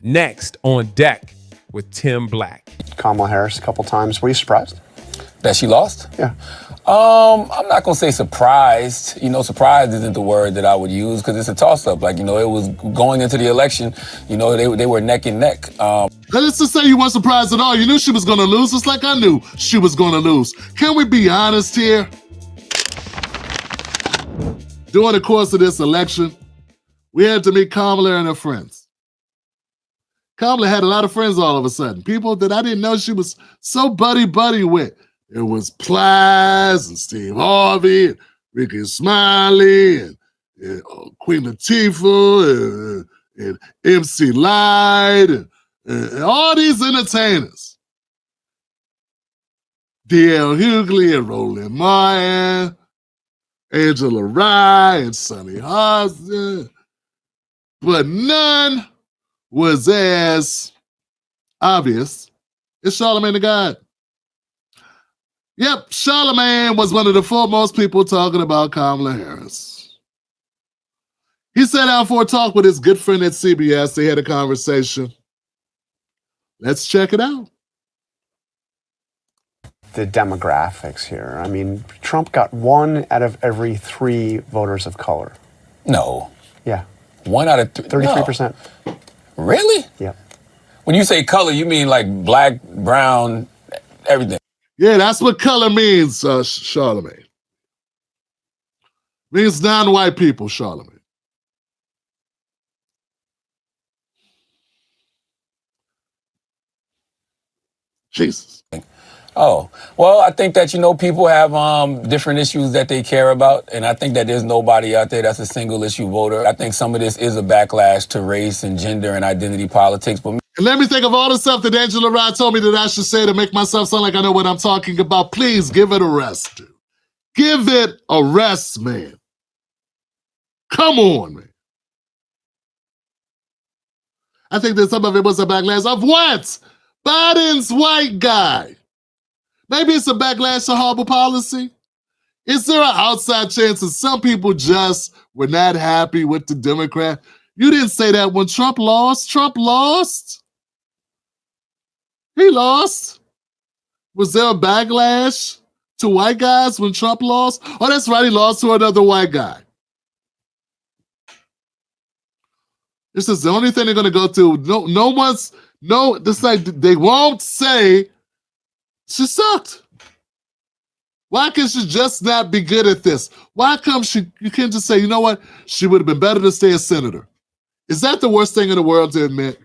Next on deck with Tim Black. Kamala Harris a couple times. Were you surprised? That she lost? Yeah. I'm not going to say surprised. Surprised isn't the word that I would use because it's a toss-up. It was going into the election, they were neck and neck. Let's just say you weren't surprised at all. You knew she was going to lose, just like I knew she was going to lose. Can we be honest here? During the course of this election, we had to meet Kamala and her friends. Kamala had a lot of friends all of a sudden, people that I didn't know she was so buddy-buddy with. It was Plies and Steve Harvey and Ricky Smiley and Queen Latifah and MC Light and all these entertainers. D.L. Hughley and Roland Martin, Angela Rye and Sonny Hudson. But none was as obvious as Charlamagne Tha God. Yep, Charlamagne was one of the foremost people talking about Kamala Harris. He sat down for a talk with his good friend at CBS. They had a conversation. Let's check it out. The demographics here. I mean, Trump got 1 out of every 3 voters of color. No. Yeah. 1 out of 33%. No. Really? Yeah. When you say color, you mean like black, brown, everything. Yeah, that's what color means, Charlamagne. Means non-white people, Charlamagne. Jesus. Oh, well, I think that, people have different issues that they care about. And I think that there's nobody out there that's a single issue voter. I think some of this is a backlash to race and gender and identity politics. But and let me think of all the stuff that Angela Rye told me that I should say to make myself sound like I know what I'm talking about. Please give it a rest, dude. Give it a rest, man. Come on, man. I think that some of it was a backlash of what? Biden's white guy. Maybe it's a backlash to horrible policy. Is there an outside chance that some people just were not happy with the Democrat? You didn't say that when Trump lost. Trump lost. He lost. Was there a backlash to white guys when Trump lost? Oh, that's right, he lost to another white guy. This is the only thing they're going to go to. They won't say she sucked. Why can she just not be good at this? Why come you can't just say, you know what? She would have been better to stay a senator. Is that the worst thing in the world to admit?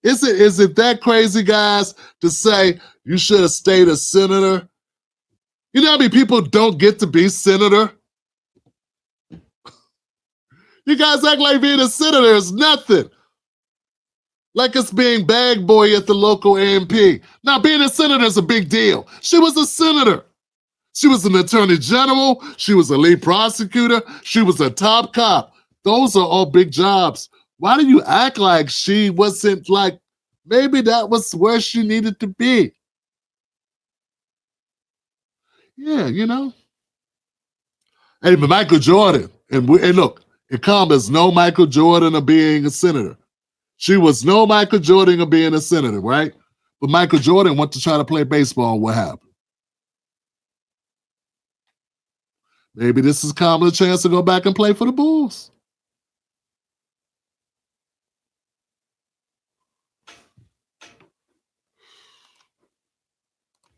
Is it that crazy, guys, to say you should have stayed a senator? You know how many people don't get to be senator? You guys act like being a senator is nothing. Like it's being bag boy at the local AMP. Now, being a senator is a big deal. She was a senator. She was an attorney general. She was a lead prosecutor. She was a top cop. Those are all big jobs. Why do you act like she wasn't like, maybe that was where she needed to be? Yeah, Hey, but Michael Jordan, and look, there's no Michael Jordan of being a senator. She was no Michael Jordan of being a senator, right? But Michael Jordan went to try to play baseball. What happened? Maybe this is Kamala's chance to go back and play for the Bulls.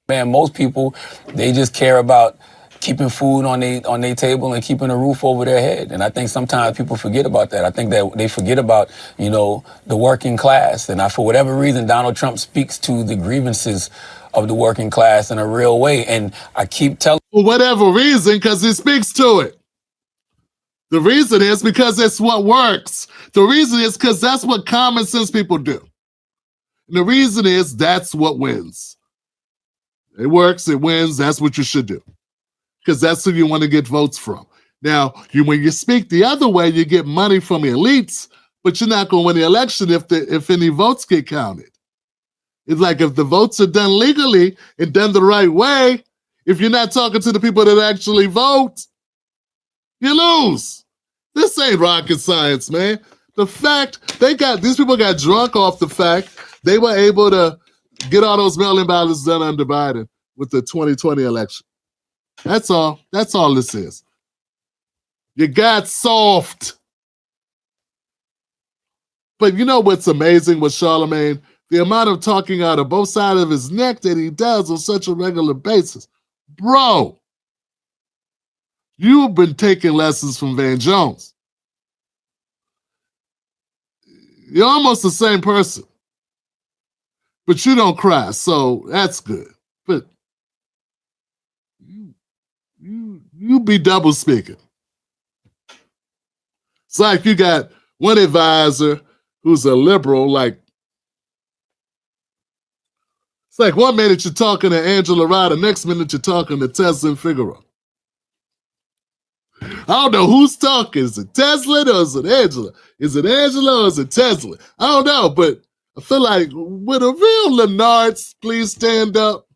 Man, most people, they just care about keeping food on their table and keeping a roof over their head. And I think sometimes people forget about that. I think that they forget about, the working class. And for whatever reason, Donald Trump speaks to the grievances of the working class in a real way. And I keep telling... For whatever reason, because he speaks to it. The reason is because it's what works. The reason is because that's what common sense people do. And the reason is that's what wins. It works, it wins, that's what you should do. Because that's who you want to get votes from. Now, when you speak the other way, you get money from elites, but you're not going to win the election if any votes get counted. It's like if the votes are done legally and done the right way, if you're not talking to the people that actually vote, you lose. This ain't rocket science, man. The fact these people got drunk off the fact they were able to get all those mail-in ballots done under Biden with the 2020 election. That's all. That's all this is. You got soft. But you know what's amazing with Charlamagne? The amount of talking out of both sides of his neck that he does on such a regular basis. Bro, you've been taking lessons from Van Jones. You're almost the same person. But you don't cry, so that's good. But you be double speaking. It's like you got one advisor who's a liberal, like, it's like 1 minute you're talking to Angela Rye, the next minute you're talking to Tesla and Figaro. I don't know who's talking. Is it Tesla or is it Angela? Is it Angela or is it Tesla? I don't know, but I feel like with a real Lenards, please stand up.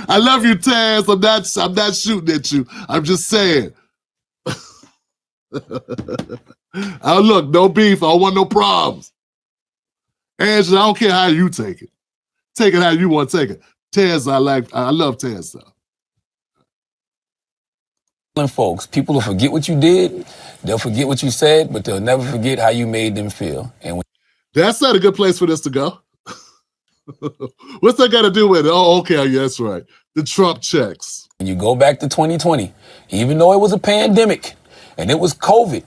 I love you, Taz. I'm not shooting at you. I'm just saying. Oh, look, no beef. I don't want no problems. Angela, I don't care how you take it. Take it how you want to take it. Taz, I love Taz, though. Folks, people will forget what you did, they'll forget what you said, but they'll never forget how you made them feel. And that's not a good place for this to go. What's that got to do with it? Oh, okay, yeah, that's right. The Trump checks. when you go back to 2020, even though it was a pandemic and it was COVID,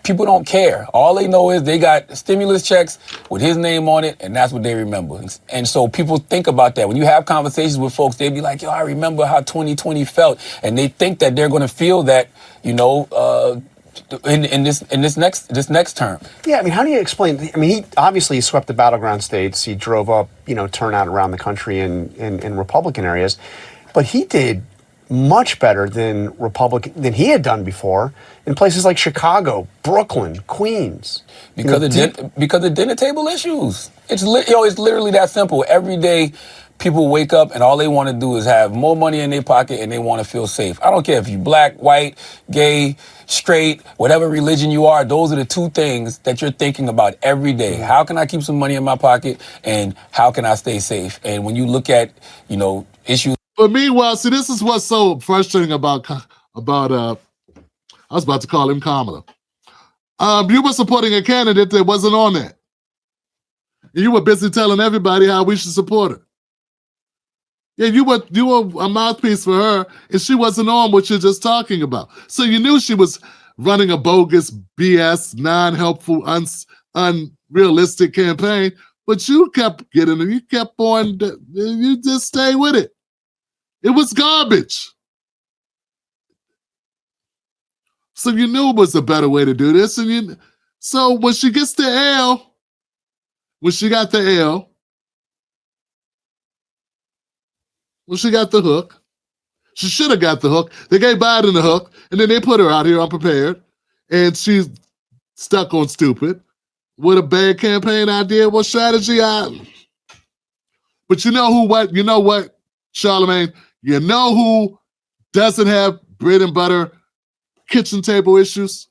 people don't care. All they know is they got stimulus checks with his name on it, and that's what they remember. And so people think about that. When you have conversations with folks, they be like, yo, I remember how 2020 felt. And they think that they're going to feel that, you know, in this next term. Yeah, I mean, how do you explain? I mean, he swept the battleground states. He drove up, turnout around the country in Republican areas, but he did much better than he had done before in places like Chicago, Brooklyn, Queens. Because of dinner table issues. It's literally that simple. Every day, people wake up and all they want to do is have more money in their pocket and they want to feel safe. I don't care if you're black, white, gay, straight, whatever religion you are. Those are the two things that you're thinking about every day. How can I keep some money in my pocket and how can I stay safe? And when you look at, issues. But meanwhile, see, this is what's so frustrating about I was about to call him Kamala. You were supporting a candidate that wasn't on that. And you were busy telling everybody how we should support her. Yeah, you were a mouthpiece for her, and she wasn't on what you're just talking about. So you knew she was running a bogus, BS, non-helpful, unrealistic campaign, but you kept getting her. You kept on, you just stay with it. It was garbage. So you knew it was a better way to do this. And so when she gets the L, when she got the hook, she should have got the hook. They gave Biden the hook, and then they put her out here unprepared, and she's stuck on stupid with a bad campaign idea. What strategy? But you know what, Charlamagne? You know who doesn't have bread and butter kitchen table issues?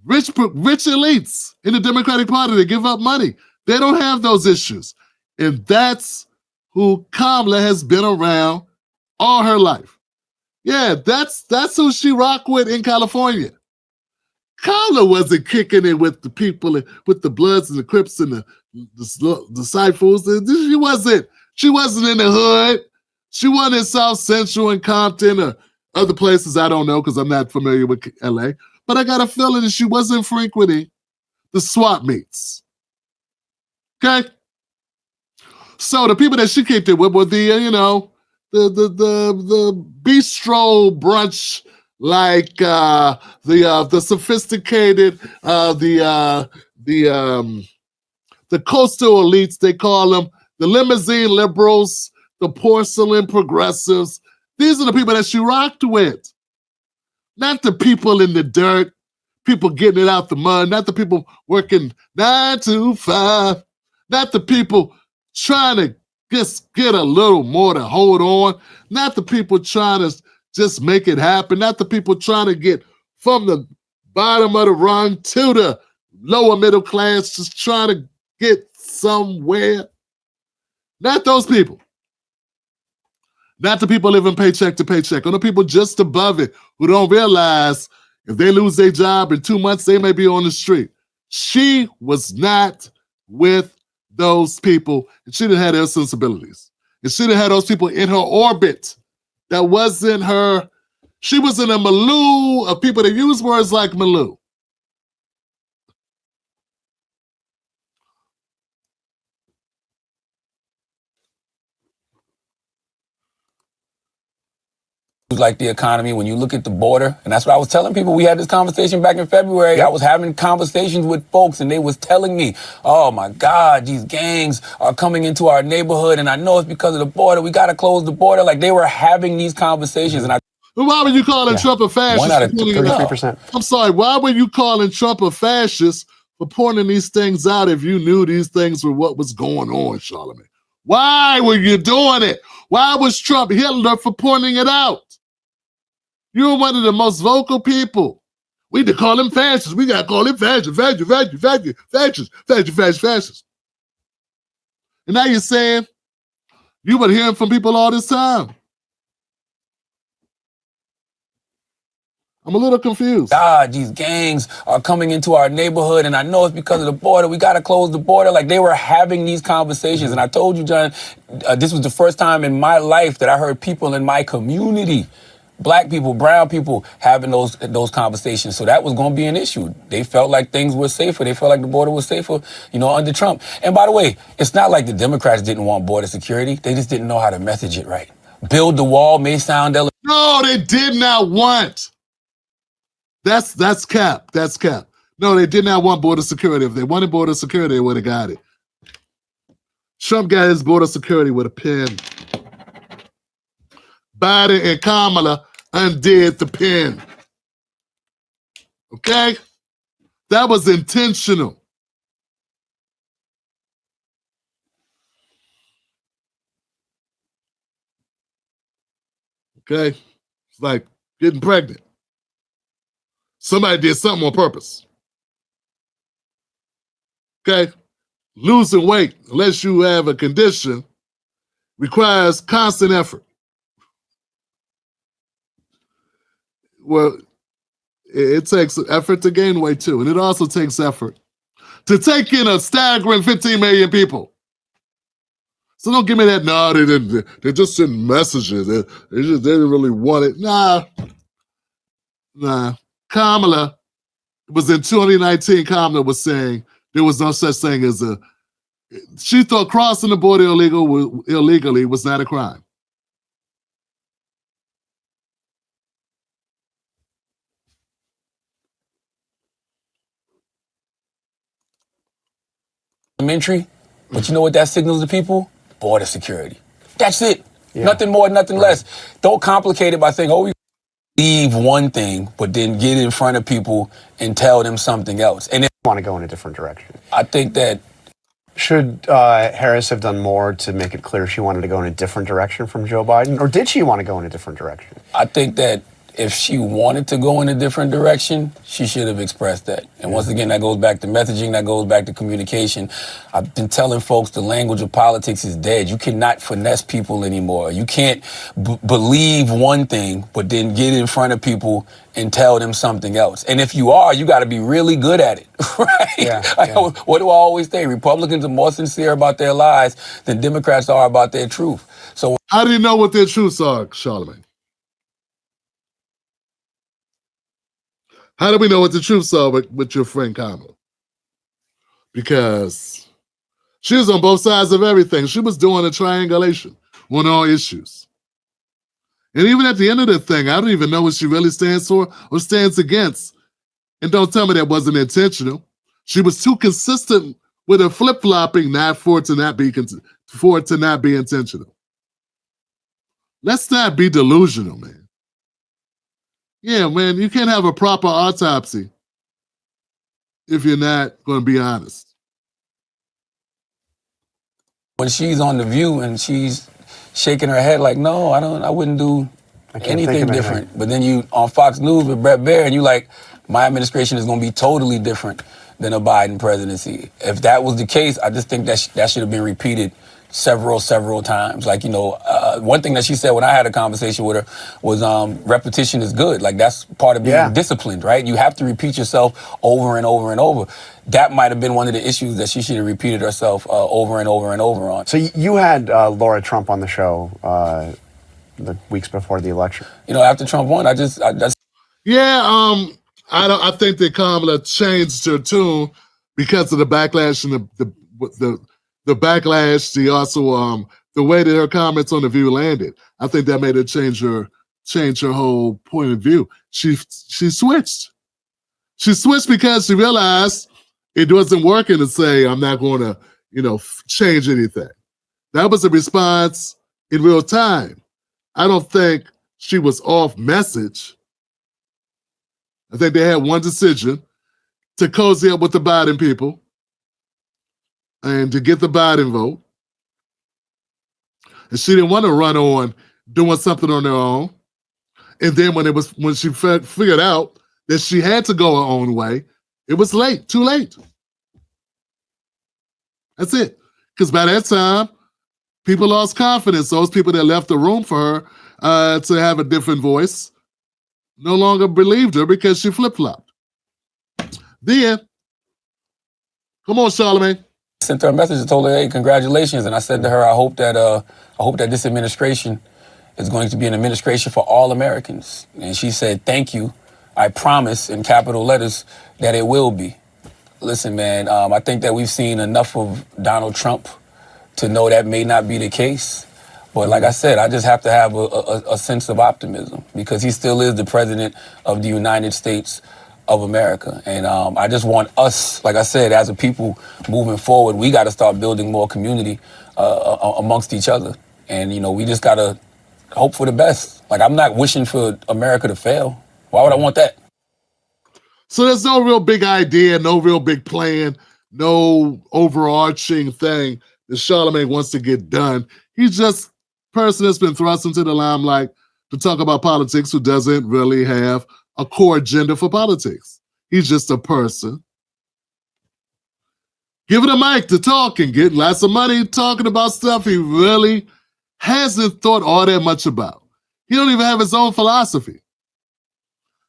Rich elites in the Democratic Party that give up money. They don't have those issues. And that's who Kamala has been around all her life. Yeah, that's who she rocked with in California. Kamala wasn't kicking it with the people, with the Bloods and the Crips and the disciples. She wasn't in the hood. She wasn't in South Central and Compton or other places I don't know because I'm not familiar with LA. But I got a feeling that she wasn't frequenting the swap meets. Okay? So the people that she kicked it with were the bistro brunch, like the sophisticated, the coastal elites, they call them, the limousine liberals, the porcelain progressives. These are the people that she rocked with. Not the people in the dirt, people getting it out the mud, not the people working 9 to 5, not the people trying to just get a little more to hold on, not the people trying to just make it happen, not the people trying to get from the bottom of the rung to the lower middle class, just trying to get somewhere. Not those people. Not the people living paycheck to paycheck, or the people just above it who don't realize if they lose their job in 2 months, they may be on the street. She was not with those people, and she didn't have their sensibilities. And she didn't have those people in her orbit. That wasn't her. She was in a milieu of people that use words like milieu. Like the economy, when you look at the border, and that's what I was telling people. We had this conversation back in February. Yep. I was having conversations with folks, and they was telling me, oh my God, these gangs are coming into our neighborhood, and I know it's because of the border. We got to close the border. Like, they were having these conversations, and I. Why were you calling Trump a fascist? 1 out of 33%. I'm sorry, why were you calling Trump a fascist for pointing these things out if you knew these things were what was going on, Charlamagne? Why were you doing it? Why was Trump Hitler for pointing it out? You're one of the most vocal people. We need to call him fascist. We got to call him fascist. And now you're saying you've been hearing from people all this time. I'm a little confused. God, these gangs are coming into our neighborhood, and I know it's because of the border. We got to close the border. Like, they were having these conversations. And I told you, John, this was the first time in my life that I heard people in my community, black people, brown people, having those conversations. So that was going to be an issue. They felt like things were safer. They felt like the border was safer, under Trump. And by the way, it's not like the Democrats didn't want border security. They just didn't know how to message it right. Build the wall may sound elegant. No, they did not want. That's cap. That's cap. No, they did not want border security. If they wanted border security, they would have got it. Trump got his border security with a pen. Biden and Kamala undid the pen. Okay? That was intentional. Okay? It's like getting pregnant. Somebody did something on purpose. Okay? Losing weight, unless you have a condition, requires constant effort. Well, it takes effort to gain weight too, and it also takes effort to take in a staggering 15 million people. So don't give me that, no, they just sent messages. They didn't really want it. Nah. Kamala was in 2019, Kamala was saying there was no such thing as she thought crossing the border illegally was not a crime. Elementary, but you know what that signals to people? Border security. That's it. Yeah. Nothing more, nothing less. Don't complicate it by saying, we believe one thing, but then get in front of people and tell them something else. And then want to go in a different direction. I think that should Harris have done more to make it clear she wanted to go in a different direction from Joe Biden, or did she want to go in a different direction? I think that if she wanted to go in a different direction, she should have expressed that. And once again, that goes back to messaging, that goes back to communication. I've been telling folks the language of politics is dead. You cannot finesse people anymore. You can't believe one thing, but then get in front of people and tell them something else. And if you are, you got to be really good at it, right? Yeah. What do I always say? Republicans are more sincere about their lies than Democrats are about their truth. So how do you know what their truths are, Charlamagne? How do we know what the truths are with your friend Kamala? Because she was on both sides of everything. She was doing a triangulation on all issues. And even at the end of the thing, I don't even know what she really stands for or stands against. And don't tell me that wasn't intentional. She was too consistent with her flip-flopping for it to not be intentional. Let's not be delusional, man. Yeah, man, you can't have a proper autopsy if you're not going to be honest. When she's on The View and she's shaking her head like, no, I wouldn't do I can't anything think of different. But then you on Fox News with Brett Baer, and you like, my administration is going to be totally different than a Biden presidency. If that was the case, I just think that that should have been repeated several times. Like, one thing that she said when I had a conversation with her was repetition is good. Like, that's part of being disciplined, right? You have to repeat yourself over and over and over. That might have been one of the issues that she should have repeated herself over and over and over on. So you had Laura Trump on the show the weeks before the election. After Trump won, I just I think that Kamala changed her tune because of the backlash and the backlash. She also the way that her comments on The View landed. I think that made her change her whole point of view. She switched. She switched because she realized it wasn't working to say, I'm not going to, change anything. That was a response in real time. I don't think she was off message. I think they had one decision to cozy up with the Biden people and to get the Biden vote. And she didn't want to run on doing something on her own. And then when she figured out that she had to go her own way, it was late, too late. That's it. Because by that time, people lost confidence. Those people that left the room for her to have a different voice no longer believed her because she flip-flopped. Then, come on, Charlamagne. Sent her a message and told her, hey, congratulations. And I said to her, I hope that this administration is going to be an administration for all Americans. And she said, thank you. I promise, in capital letters, that it will be. Listen, man, I think that we've seen enough of Donald Trump to know that may not be the case. But like I said, I just have to have a sense of optimism because he still is the president of the United States of America. And I just want us, like I said, as a people moving forward, we got to start building more community amongst each other. And, we just got to hope for the best. Like, I'm not wishing for America to fail. Why would I want that? So there's no real big idea, no real big plan, no overarching thing that Charlamagne wants to get done. He's just a person that's been thrust into the limelight to talk about politics who doesn't really have a core agenda for politics. He's just a person given a mic to talk and getting lots of money talking about stuff he really hasn't thought all that much about. He don't even have his own philosophy.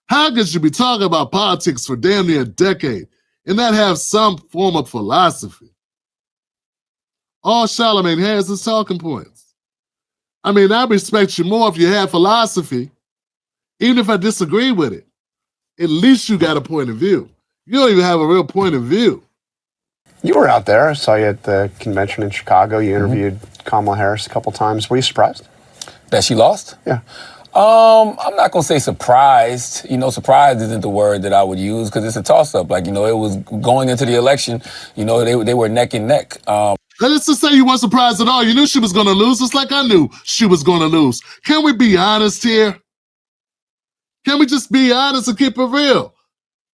How could you be talking about politics for damn near a decade and not have some form of philosophy? All Charlamagne has is talking points. I mean, I respect you more if you have philosophy, even if I disagree with it. At least you got a point of view. You don't even have a real point of view. You were out there. I saw you at the convention in Chicago. You interviewed Kamala Harris a couple times. Were you surprised? That she lost? Yeah. I'm not going to say surprised. Surprised isn't the word that I would use because it's a toss-up. Like, it was going into the election, they were neck and neck. Let's just say you weren't surprised at all. You knew she was going to lose, just like I knew she was going to lose. Can we be honest here? Can we just be honest and keep it real?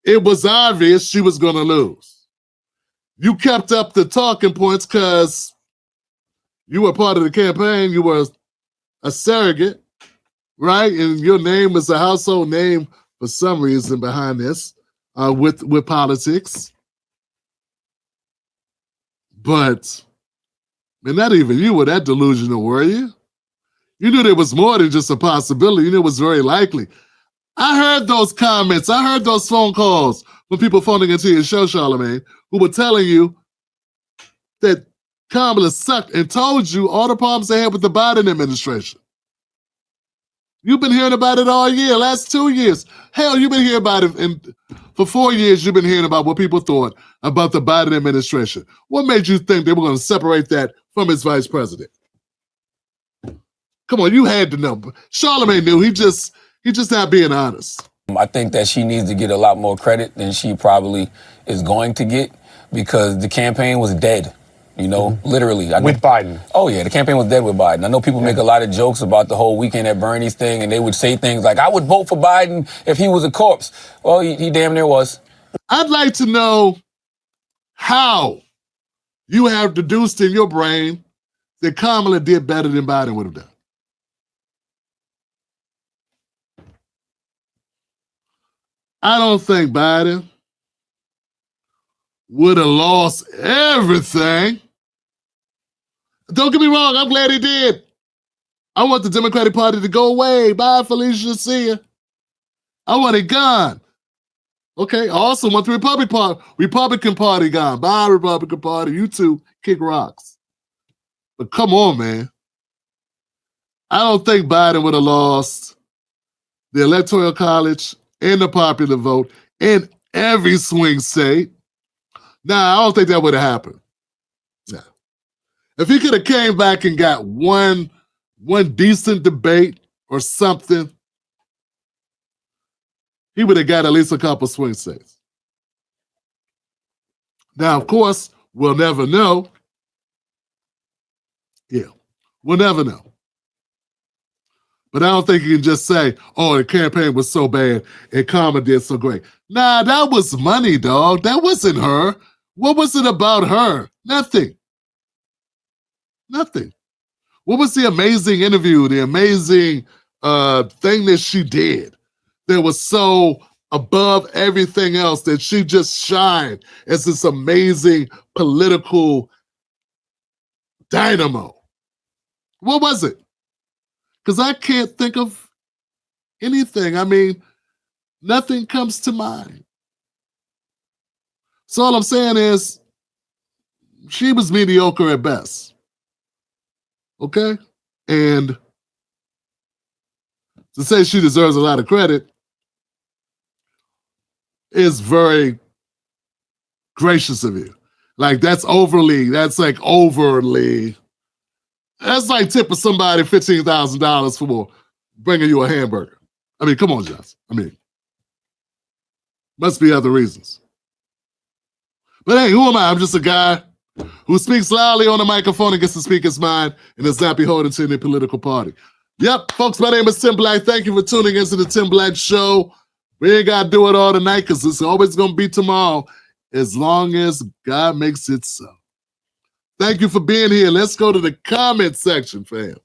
It was obvious she was going to lose. You kept up the talking points because you were part of the campaign. You were a surrogate, right? And your name was a household name for some reason behind this with politics. But, man, not even you were that delusional, were you? You knew there was more than just a possibility. You knew it was very likely. I heard those comments. I heard those phone calls from people phoning into your show, Charlamagne, who were telling you that Kamala sucked and told you all the problems they had with the Biden administration. You've been hearing about it all year, last 2 years. Hell, you've been hearing about it. And for 4 years, you've been hearing about what people thought about the Biden administration. What made you think they were going to separate that from his vice president? Come on, you had to know. Charlamagne knew. He just not being honest. I think that she needs to get a lot more credit than she probably is going to get because the campaign was dead. Literally. With Biden. Oh, yeah, the campaign was dead with Biden. I know people make a lot of jokes about the whole weekend at Bernie's thing, and they would say things like, I would vote for Biden if he was a corpse. Well, he damn near was. I'd like to know how you have deduced in your brain that Kamala did better than Biden would have done. I don't think Biden would have lost everything. Don't get me wrong, I'm glad he did. I want the Democratic Party to go away. Bye, Felicia, see ya. I want it gone. Okay, I also want the Republican Party gone. Bye, Republican Party. You two kick rocks. But come on, man. I don't think Biden would have lost the Electoral College and the popular vote in every swing state. Nah, I don't think that would have happened. Nah. If he could have came back and got one decent debate or something, he would have got at least a couple swing states. Now, of course, we'll never know. Yeah, we'll never know. But I don't think you can just say, oh, the campaign was so bad and Kamala did so great. Nah, that was money, dog. That wasn't her. What was it about her? Nothing. Nothing. What was the amazing interview, the amazing thing that she did that was so above everything else that she just shined as this amazing political dynamo? What was it? Because I can't think of anything. I mean, nothing comes to mind. So all I'm saying is she was mediocre at best. Okay? And to say she deserves a lot of credit is very gracious of you. Like, that's overly. That's like tipping somebody $15,000 for bringing you a hamburger. I mean, come on, Josh. I mean, must be other reasons. But hey, who am I? I'm just a guy who speaks loudly on the microphone and gets to speak his mind and does not beholden to any political party. Yep, folks, my name is Tim Black. Thank you for tuning into the Tim Black Show. We ain't got to do it all tonight because it's always going to be tomorrow as long as God makes it so. Thank you for being here. Let's go to the comment section, fam.